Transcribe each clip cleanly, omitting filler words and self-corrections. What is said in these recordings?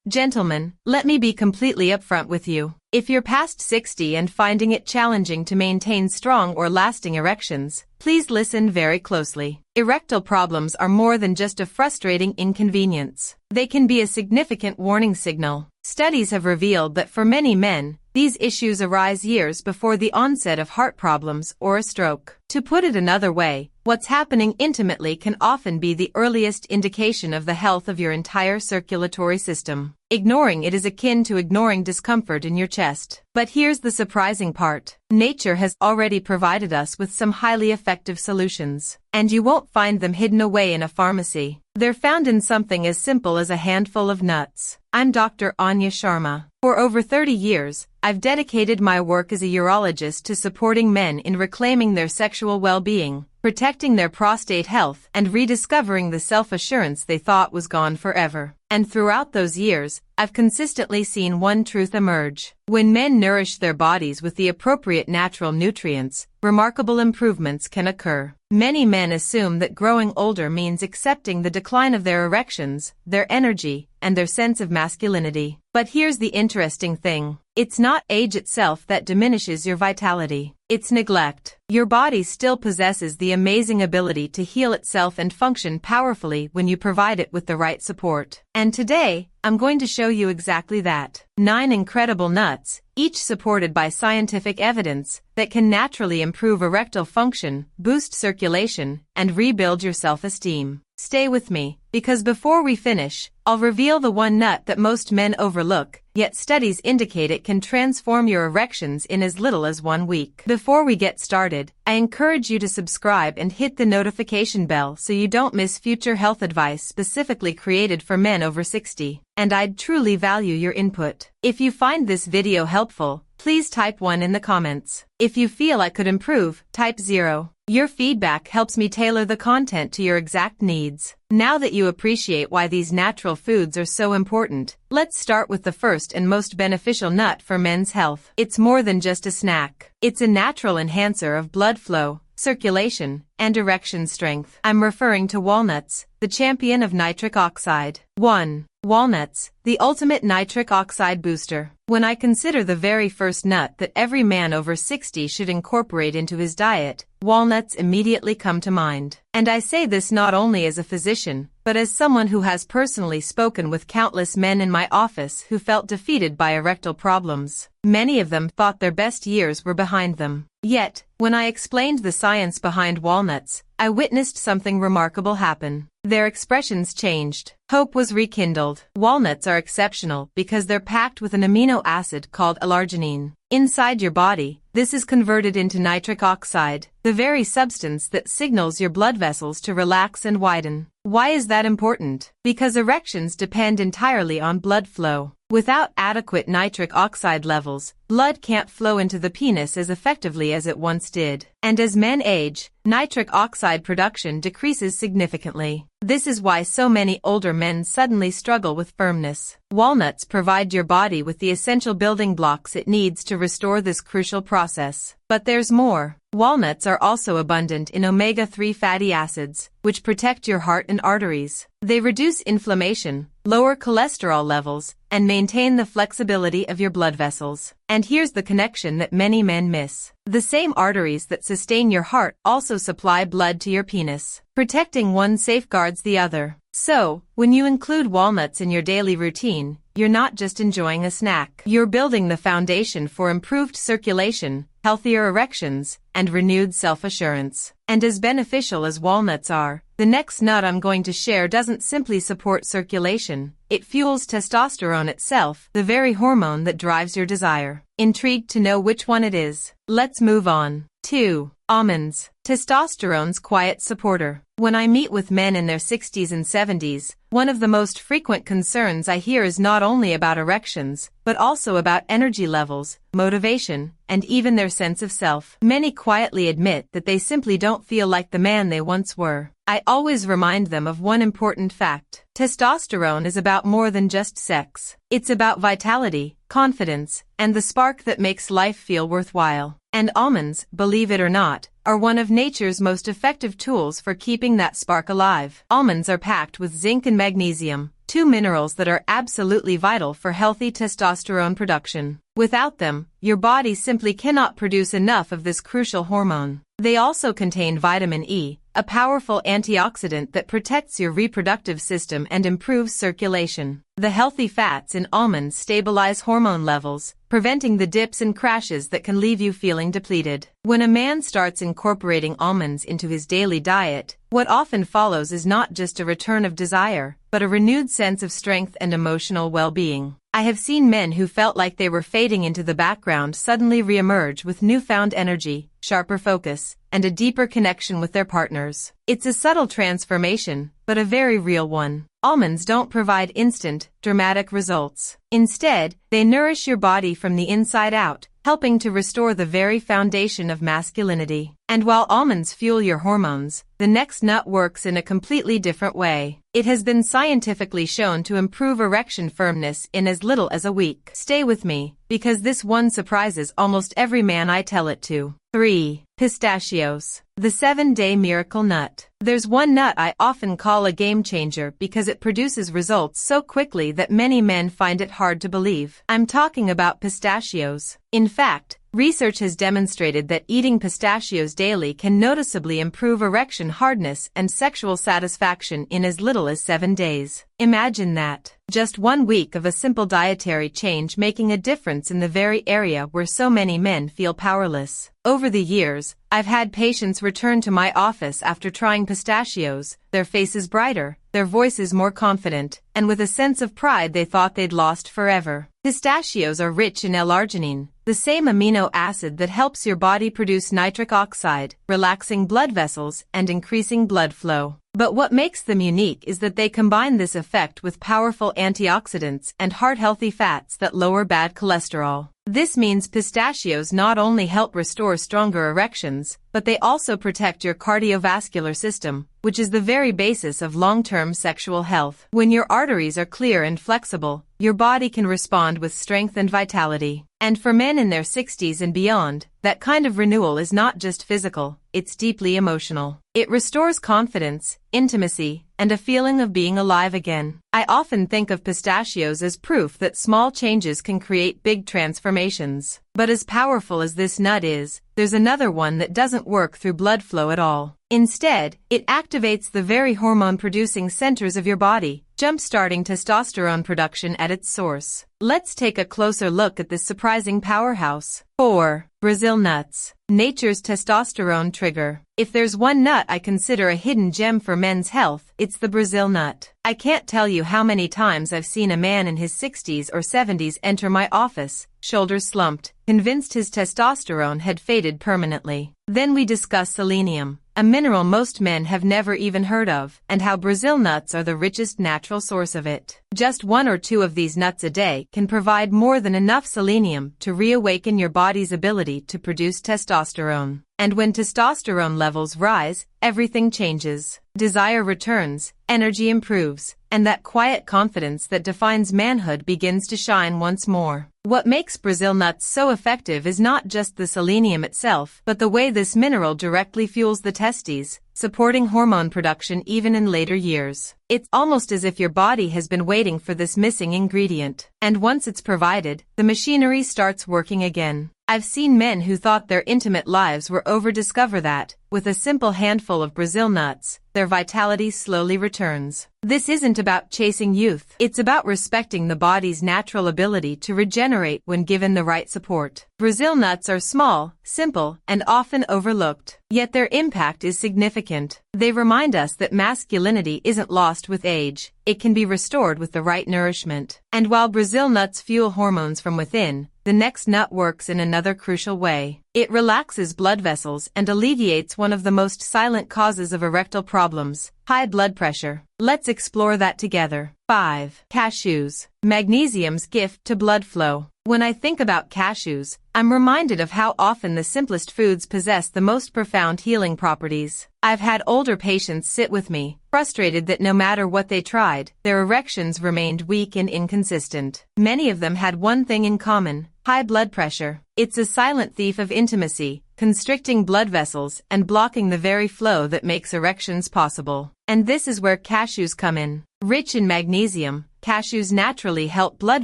Gentlemen, let me be completely upfront with you. If you're past 60 and finding it challenging to maintain strong or lasting erections, please listen very closely. Erectile problems are more than just a frustrating inconvenience. They can be a significant warning signal. Studies have revealed that for many men, these issues arise years before the onset of heart problems or a stroke. To put it another way, what's happening intimately can often be the earliest indication of the health of your entire circulatory system. Ignoring it is akin to ignoring discomfort in your chest. But here's the surprising part. Nature has already provided us with some highly effective solutions, and you won't find them hidden away in a pharmacy. They're found in something as simple as a handful of nuts. I'm Dr. Anya Sharma. For over 30 years, I've dedicated my work as a urologist to supporting men in reclaiming their sexual well-being, protecting their prostate health, and rediscovering the self-assurance they thought was gone forever. And throughout those years, I've consistently seen one truth emerge. When men nourish their bodies with the appropriate natural nutrients, remarkable improvements can occur. Many men assume that growing older means accepting the decline of their erections, their energy, and their sense of masculinity. But here's the interesting thing. It's not age itself that diminishes your vitality. It's neglect. Your body still possesses the amazing ability to heal itself and function powerfully when you provide it with the right support. And today, I'm going to show you exactly that. 9 incredible nuts, each supported by scientific evidence, that can naturally improve erectile function, boost circulation, and rebuild your self-esteem. Stay with me, because before we finish, I'll reveal the one nut that most men overlook, yet studies indicate it can transform your erections in as little as 1 week. Before we get started, I encourage you to subscribe and hit the notification bell so you don't miss future health advice specifically created for men over 60. And I'd truly value your input. If you find this video helpful, please type 1 in the comments. If you feel I could improve, type 0. Your feedback helps me tailor the content to your exact needs. Now that you appreciate why these natural foods are so important, let's start with the first and most beneficial nut for men's health. It's more than just a snack. It's a natural enhancer of blood flow, circulation, and erection strength. I'm referring to walnuts, the champion of nitric oxide. 1. Walnuts, the ultimate nitric oxide booster. When I consider the very first nut that every man over 60 should incorporate into his diet, walnuts immediately come to mind. And I say this not only as a physician, but as someone who has personally spoken with countless men in my office who felt defeated by erectile problems. Many of them thought their best years were behind them. Yet, when I explained the science behind walnuts, I witnessed something remarkable happen. Their expressions changed. Hope was rekindled. Walnuts are exceptional because they're packed with an amino acid called L-arginine. Inside your body, this is converted into nitric oxide, the very substance that signals your blood vessels to relax and widen. Why is that important? Because erections depend entirely on blood flow. Without adequate nitric oxide levels, blood can't flow into the penis as effectively as it once did. And as men age, nitric oxide production decreases significantly. This is why so many older men suddenly struggle with firmness. Walnuts provide your body with the essential building blocks it needs to restore this crucial process. But there's more. Walnuts are also abundant in omega-3 fatty acids, which protect your heart and arteries. They reduce inflammation, lower cholesterol levels, and maintain the flexibility of your blood vessels. And here's the connection that many men miss. The same arteries that sustain your heart also supply blood to your penis. Protecting one safeguards the other. So, when you include walnuts in your daily routine, you're not just enjoying a snack. You're building the foundation for improved circulation, healthier erections, and renewed self-assurance. And as beneficial as walnuts are, the next nut I'm going to share doesn't simply support circulation, it fuels testosterone itself, the very hormone that drives your desire. Intrigued to know which one it is? Let's move on. 2. Almonds, testosterone's quiet supporter. When I meet with men in their 60s and 70s, one of the most frequent concerns I hear is not only about erections, but also about energy levels, motivation, and even their sense of self. Many quietly admit that they simply don't feel like the man they once were. I always remind them of one important fact. Testosterone is about more than just sex. It's about vitality, confidence, and the spark that makes life feel worthwhile. And almonds, believe it or not, are one of nature's most effective tools for keeping that spark alive. Almonds are packed with zinc and magnesium, two minerals that are absolutely vital for healthy testosterone production. Without them, your body simply cannot produce enough of this crucial hormone. They also contain vitamin E, a powerful antioxidant that protects your reproductive system and improves circulation. The healthy fats in almonds stabilize hormone levels, preventing the dips and crashes that can leave you feeling depleted. When a man starts incorporating almonds into his daily diet, what often follows is not just a return of desire, but a renewed sense of strength and emotional well-being. I have seen men who felt like they were fading into the background suddenly re-emerge with newfound energy, sharper focus, and a deeper connection with their partners. It's a subtle transformation, but a very real one. Almonds don't provide instant, dramatic results. Instead, they nourish your body from the inside out, helping to restore the very foundation of masculinity. And while almonds fuel your hormones, the next nut works in a completely different way. It has been scientifically shown to improve erection firmness in as little as a week. Stay with me, because this one surprises almost every man I tell it to. 3. Pistachios. The 7-day miracle nut. There's one nut I often call a game changer because it produces results so quickly that many men find it hard to believe. I'm talking about pistachios. In fact, research has demonstrated that eating pistachios daily can noticeably improve erection hardness and sexual satisfaction in as little as 7 days. Imagine that. Just 1 week of a simple dietary change making a difference in the very area where so many men feel powerless. Over the years, I've had patients return to my office after trying pistachios, their faces brighter, their voices more confident, and with a sense of pride they thought they'd lost forever. Pistachios are rich in L-arginine, the same amino acid that helps your body produce nitric oxide, relaxing blood vessels and increasing blood flow. But what makes them unique is that they combine this effect with powerful antioxidants and heart-healthy fats that lower bad cholesterol. This means pistachios not only help restore stronger erections, but they also protect your cardiovascular system, which is the very basis of long-term sexual health. When your arteries are clear and flexible, your body can respond with strength and vitality. And for men in their 60s and beyond, that kind of renewal is not just physical, it's deeply emotional. It restores confidence, intimacy, and a feeling of being alive again. I often think of pistachios as proof that small changes can create big transformations. But as powerful as this nut is, there's another one that doesn't work through blood flow at all. Instead, it activates the very hormone-producing centers of your body, jump-starting testosterone production at its source. Let's take a closer look at this surprising powerhouse. 4. Brazil nuts. Nature's testosterone trigger. If there's one nut I consider a hidden gem for men's health, it's the Brazil nut. I can't tell you how many times I've seen a man in his 60s or 70s enter my office, shoulders slumped, convinced his testosterone had faded permanently. Then we discuss selenium, a mineral most men have never even heard of, and how Brazil nuts are the richest natural source of it. Just 1 or 2 of these nuts a day can provide more than enough selenium to reawaken your body's ability to produce testosterone. And when testosterone levels rise, everything changes. Desire returns, energy improves, and that quiet confidence that defines manhood begins to shine once more. What makes Brazil nuts so effective is not just the selenium itself, but the way this mineral directly fuels the testes, supporting hormone production even in later years. It's almost as if your body has been waiting for this missing ingredient. And once it's provided, the machinery starts working again. I've seen men who thought their intimate lives were over discover that, with a simple handful of Brazil nuts, their vitality slowly returns. This isn't about chasing youth. It's about respecting the body's natural ability to regenerate when given the right support. Brazil nuts are small, simple, and often overlooked. Yet their impact is significant. They remind us that masculinity isn't lost with age. It can be restored with the right nourishment. And while Brazil nuts fuel hormones from within, the next nut works in another crucial way. It relaxes blood vessels and alleviates one of the most silent causes of erectile problems, high blood pressure. Let's explore that together. 5. Cashews. Magnesium's gift to blood flow. When I think about cashews, I'm reminded of how often the simplest foods possess the most profound healing properties. I've had older patients sit with me, frustrated that no matter what they tried, their erections remained weak and inconsistent. Many of them had one thing in common: high blood pressure. It's a silent thief of intimacy, constricting blood vessels and blocking the very flow that makes erections possible. And this is where cashews come in. Rich in magnesium, cashews naturally help blood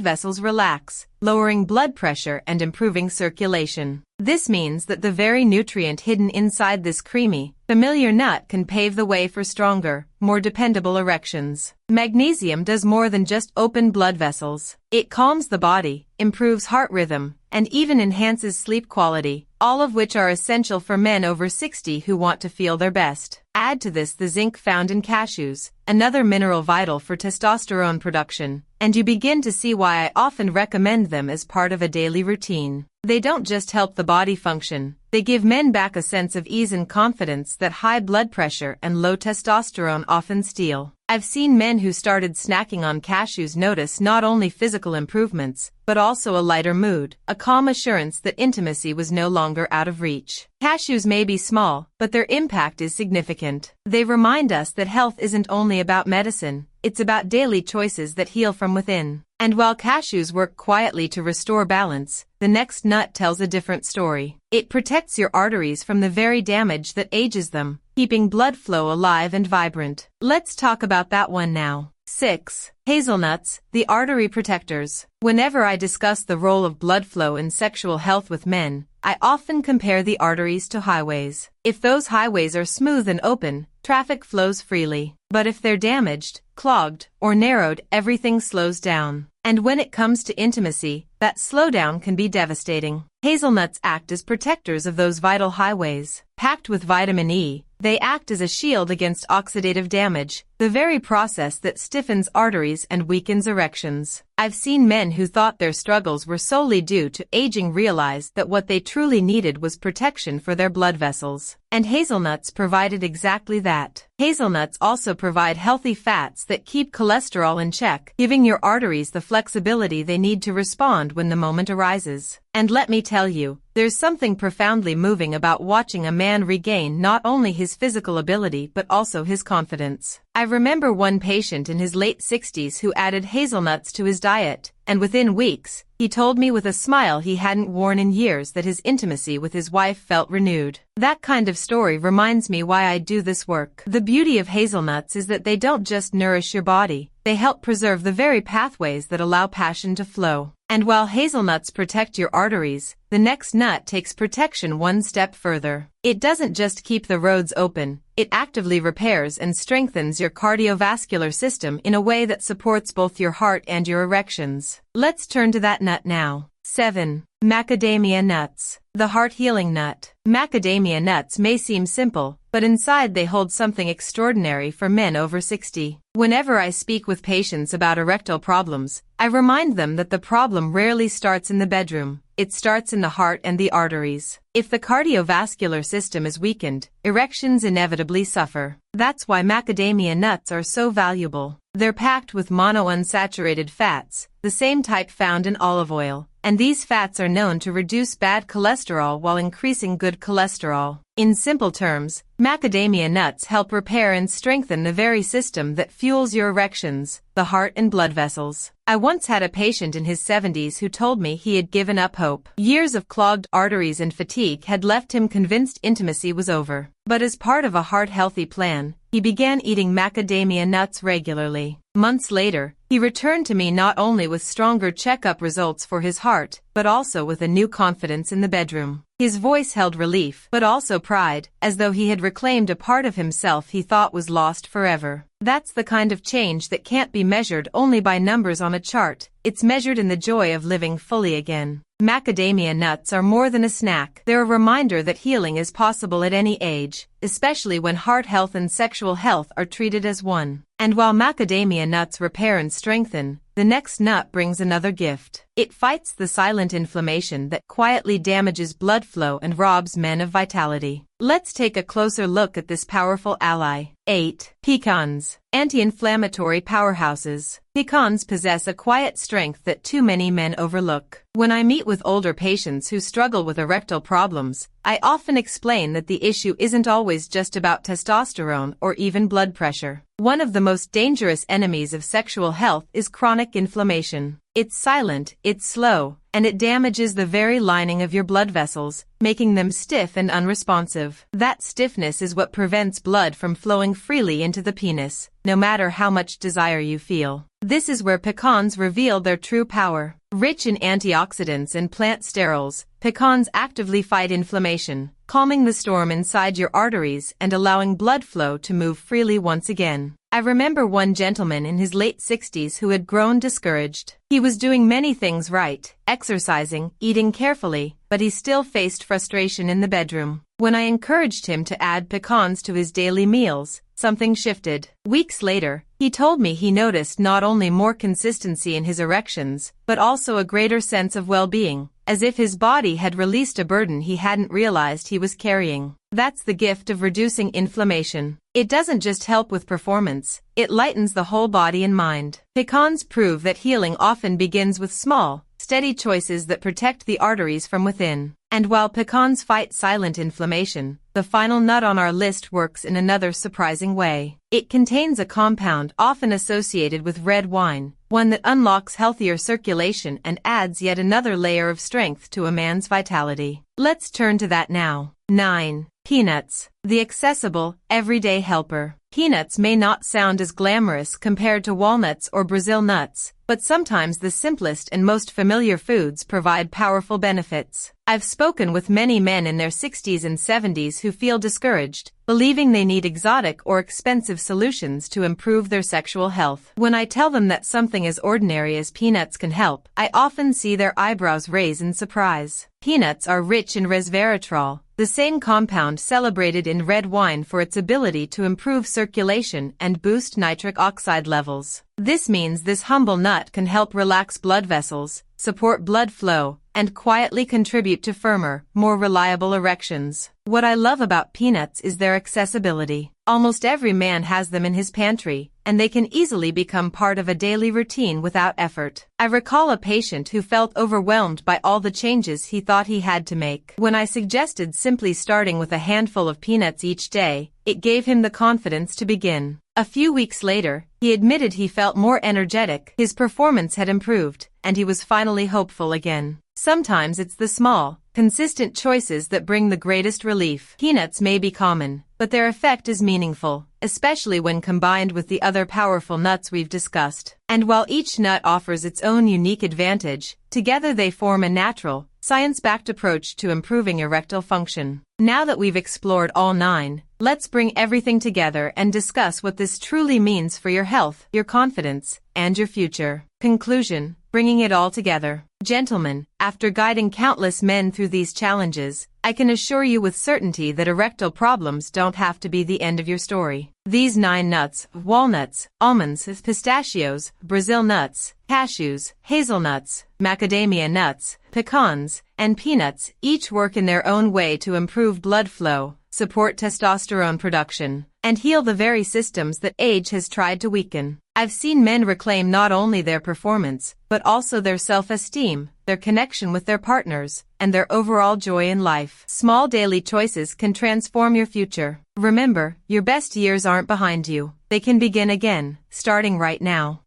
vessels relax, lowering blood pressure and improving circulation. This means that the very nutrient hidden inside this creamy, familiar nut can pave the way for stronger, more dependable erections. Magnesium does more than just open blood vessels. It calms the body, improves heart rhythm, and even enhances sleep quality, all of which are essential for men over 60 who want to feel their best. Add to this the zinc found in cashews, another mineral vital for testosterone production, and you begin to see why I often recommend them as part of a daily routine. They don't just help the body function, they give men back a sense of ease and confidence that high blood pressure and low testosterone often steal. I've seen men who started snacking on cashews notice not only physical improvements, but also a lighter mood, a calm assurance that intimacy was no longer out of reach. Cashews may be small, but their impact is significant. They remind us that health isn't only about medicine, it's about daily choices that heal from within. And while cashews work quietly to restore balance, the next nut tells a different story. It protects your arteries from the very damage that ages them, keeping blood flow alive and vibrant. Let's talk about that one now. 6. Hazelnuts, the artery protectors. Whenever I discuss the role of blood flow in sexual health with men, I often compare the arteries to highways. If those highways are smooth and open, traffic flows freely. But if they're damaged, clogged, or narrowed, everything slows down. And when it comes to intimacy, that slowdown can be devastating. Hazelnuts act as protectors of those vital highways. Packed with vitamin E, they act as a shield against oxidative damage, the very process that stiffens arteries and weakens erections. I've seen men who thought their struggles were solely due to aging realize that what they truly needed was protection for their blood vessels. And hazelnuts provided exactly that. Hazelnuts also provide healthy fats that keep cholesterol in check, giving your arteries the flexibility they need to respond when the moment arises. And let me tell you, there's something profoundly moving about watching a man regain not only his physical ability but also his confidence. I remember one patient in his late 60s who added hazelnuts to his diet, and within weeks, he told me with a smile he hadn't worn in years that his intimacy with his wife felt renewed. That kind of story reminds me why I do this work. The beauty of hazelnuts is that they don't just nourish your body, they help preserve the very pathways that allow passion to flow. And while hazelnuts protect your arteries, the next nut takes protection one step further. It doesn't just keep the roads open, it actively repairs and strengthens your cardiovascular system in a way that supports both your heart and your erections. Let's turn to that nut now. 7. Macadamia nuts. The heart-healing nut. Macadamia nuts may seem simple, but inside they hold something extraordinary for men over 60. Whenever I speak with patients about erectile problems, I remind them that the problem rarely starts in the bedroom. It starts in the heart and the arteries. If the cardiovascular system is weakened, erections inevitably suffer. That's why macadamia nuts are so valuable. They're packed with monounsaturated fats, the same type found in olive oil, and these fats are known to reduce bad cholesterol while increasing good cholesterol. In simple terms, macadamia nuts help repair and strengthen the very system that fuels your erections, the heart and blood vessels. I once had a patient in his 70s who told me he had given up hope. Years of clogged arteries and fatigue had left him convinced intimacy was over. But as part of a heart-healthy plan, he began eating macadamia nuts regularly. Months later, he returned to me not only with stronger checkup results for his heart, but also with a new confidence in the bedroom. His voice held relief, but also pride, as though he had reclaimed a part of himself he thought was lost forever. That's the kind of change that can't be measured only by numbers on a chart. It's measured in the joy of living fully again. Macadamia nuts are more than a snack. They're a reminder that healing is possible at any age, especially when heart health and sexual health are treated as one. And while macadamia nuts repair and strengthen, the next nut brings another gift. It fights the silent inflammation that quietly damages blood flow and robs men of vitality. Let's take a closer look at this powerful ally. 8. Pecans. Anti-inflammatory powerhouses. Pecans possess a quiet strength that too many men overlook. When I meet with older patients who struggle with erectile problems, I often explain that the issue isn't always just about testosterone or even blood pressure. One of the most dangerous enemies of sexual health is chronic chronic inflammation. It's silent, it's slow, and it damages the very lining of your blood vessels, making them stiff and unresponsive. That stiffness is what prevents blood from flowing freely into the penis, no matter how much desire you feel. This is where pecans reveal their true power. Rich in antioxidants and plant sterols, pecans actively fight inflammation, calming the storm inside your arteries and allowing blood flow to move freely once again. I remember one gentleman in his late 60s who had grown discouraged. He was doing many things right, exercising, eating carefully, but he still faced frustration in the bedroom. When I encouraged him to add pecans to his daily meals, something shifted. Weeks later, he told me he noticed not only more consistency in his erections, but also a greater sense of well-being, as if his body had released a burden he hadn't realized he was carrying. That's the gift of reducing inflammation. It doesn't just help with performance, it lightens the whole body and mind. Pecans prove that healing often begins with small, steady choices that protect the arteries from within. And while pecans fight silent inflammation, the final nut on our list works in another surprising way. It contains a compound often associated with red wine, one that unlocks healthier circulation and adds yet another layer of strength to a man's vitality. Let's turn to that now. 9. Peanuts, the accessible, everyday helper. Peanuts may not sound as glamorous compared to walnuts or Brazil nuts, but sometimes the simplest and most familiar foods provide powerful benefits. I've spoken with many men in their 60s and 70s who feel discouraged, believing they need exotic or expensive solutions to improve their sexual health. When I tell them that something as ordinary as peanuts can help, I often see their eyebrows raise in surprise. Peanuts are rich in resveratrol, the same compound celebrated in red wine for its ability to improve circulation and boost nitric oxide levels. This means this humble nut can help relax blood vessels, support blood flow, and quietly contribute to firmer, more reliable erections. What I love about peanuts is their accessibility. Almost every man has them in his pantry, and they can easily become part of a daily routine without effort. I recall a patient who felt overwhelmed by all the changes he thought he had to make. When I suggested simply starting with a handful of peanuts each day, it gave him the confidence to begin. A few weeks later, he admitted he felt more energetic, his performance had improved, and he was finally hopeful again. Sometimes it's the small, consistent choices that bring the greatest relief. Peanuts may be common, but their effect is meaningful, especially when combined with the other powerful nuts we've discussed. And while each nut offers its own unique advantage, together they form a natural, science-backed approach to improving erectile function. Now that we've explored all 9, let's bring everything together and discuss what this truly means for your health, your confidence, and your future. Conclusion: bringing it all together. Gentlemen, after guiding countless men through these challenges, I can assure you with certainty that erectile problems don't have to be the end of your story. These 9 nuts, walnuts, almonds, pistachios, Brazil nuts, cashews, hazelnuts, macadamia nuts, pecans, and peanuts, each work in their own way to improve blood flow, support testosterone production, and heal the very systems that age has tried to weaken. I've seen men reclaim not only their performance, but also their self-esteem, their connection with their partners, and their overall joy in life. Small daily choices can transform your future. Remember, your best years aren't behind you. They can begin again, starting right now.